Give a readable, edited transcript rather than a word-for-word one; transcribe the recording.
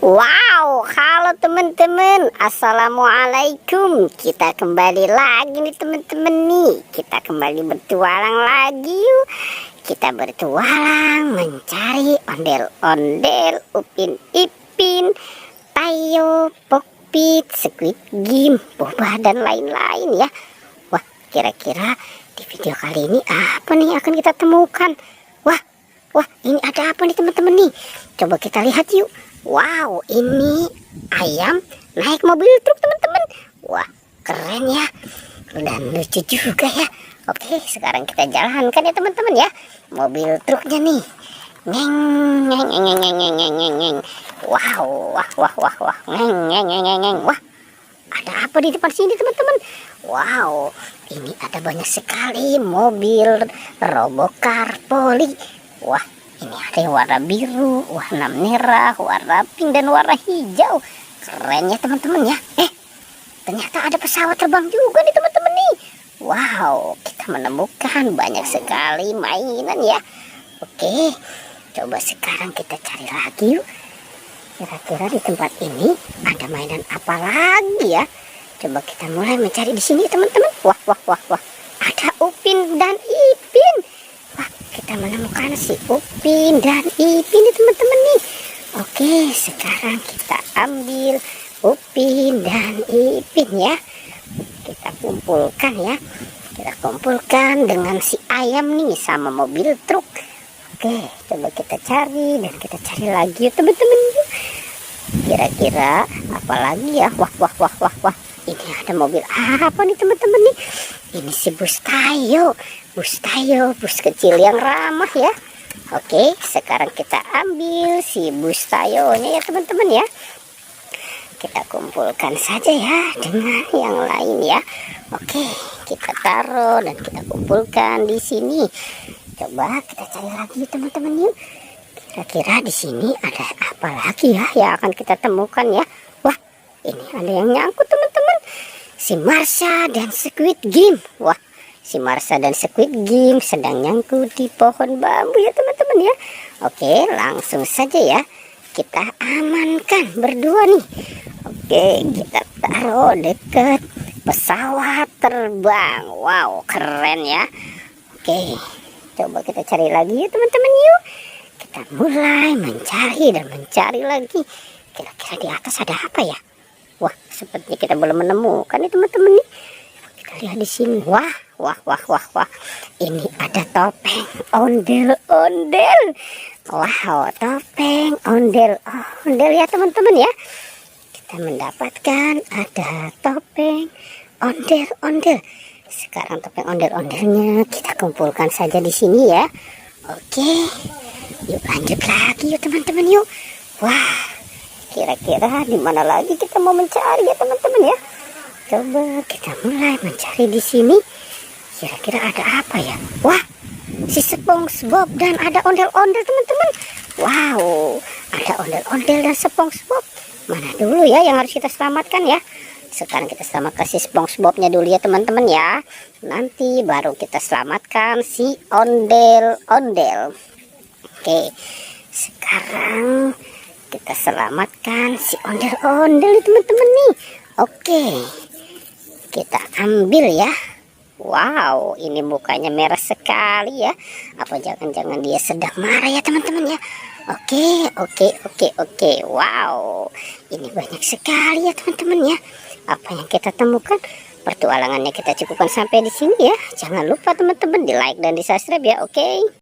Wow, halo teman-teman, assalamualaikum. Kita kembali lagi nih teman-teman nih. Kita kembali bertualang lagi yuk. Kita bertualang mencari ondel-ondel, Upin Ipin, Tayo, Pokpit, Squid Game, Boba dan lain-lain ya. Wah, kira-kira di video kali ini apa nih akan kita temukan? Wah, ini ada apa nih teman-teman nih? Coba kita lihat yuk. Wow, ini ayam naik mobil truk teman-teman. Wah, keren ya. Dan lucu juga ya. Oke, sekarang kita jalankan ya teman-teman ya. Mobil truknya nih. Neng, neng, neng, neng, neng, neng, neng, neng. Wow, wah. Neng, neng, neng, neng, neng. Wah, ada apa di depan sini teman-teman? Wow, ini ada banyak sekali mobil robokar poli. Wah, ini ada yang warna biru, warna merah, warna pink, dan warna hijau. Keren ya teman-teman ya. Ternyata ada pesawat terbang juga nih teman-teman nih. Wow, kita menemukan banyak sekali mainan ya. Oke, coba sekarang kita cari lagi yuk. Kira-kira di tempat ini ada mainan apa lagi ya? Coba kita mulai mencari di sini teman-teman. Wah. Ada Upin dan Ipin. Wah, kita menemukan si Upin dan Ipin nih teman-teman nih. Oke, sekarang kita ambil Upin dan Ipin ya. Kita kumpulkan ya. Kita kumpulkan dengan si ayam nih sama mobil truk. Oke, coba kita cari dan kita cari lagi ya teman-teman. Kira-kira apa lagi ya? Wah. Ini ada mobil apa nih teman-teman nih? Ini si bus Tayo, bus kecil yang ramah ya. Oke, sekarang kita ambil si bus Tayonya ya teman-teman ya. Kita kumpulkan saja ya dengan yang lain ya. Oke, kita taruh dan kita kumpulkan di sini. Coba kita cari lagi teman-teman yuk. Kira-kira di sini ada apa lagi ya yang akan kita temukan ya? Wah, ini ada yang nyangkut teman-teman. Si Marsha dan Squid Game. Wah, si Marsha dan Squid Game sedang nyangkut di pohon bambu ya teman-teman ya. Oke, langsung saja ya. Kita amankan berdua nih. Oke, kita taruh dekat pesawat terbang. Wow, keren ya. Oke, coba kita cari lagi ya teman-teman yuk. Kita mulai mencari lagi. Kira-kira di atas ada apa ya? Wah, sepertinya kita belum menemukan nih teman-teman nih. Kita lihat di sini. Wah. Ini ada topeng ondel-ondel. Wow, topeng ondel-ondel ya teman-teman ya. Kita mendapatkan ada topeng ondel-ondel. Sekarang topeng ondel-ondelnya kita kumpulkan saja di sini ya. Oke. Yuk lanjut lagi yuk teman-teman yuk. Wah, kira-kira di mana lagi kita mau mencari ya teman-teman ya. Coba kita mulai mencari di sini. Kira-kira ada apa ya? Wah, si SpongeBob dan ada ondel-ondel teman-teman. Wow, ada ondel-ondel dan SpongeBob. Mana dulu ya yang harus kita selamatkan ya? Sekarang kita selamatkan si SpongeBobnya dulu ya teman-teman ya. Nanti baru kita selamatkan si ondel-ondel. Oke, sekarang kita selamatkan si ondel-ondel teman-teman nih. Oke, kita ambil ya. Wow, ini mukanya merah sekali ya. Apa jangan-jangan dia sedang marah ya teman-teman ya. Oke. Wow, ini banyak sekali ya teman-teman ya. Apa yang kita temukan? Pertualangannya kita cukupkan sampai di sini ya. Jangan lupa teman-teman di like dan di subscribe ya. Oke.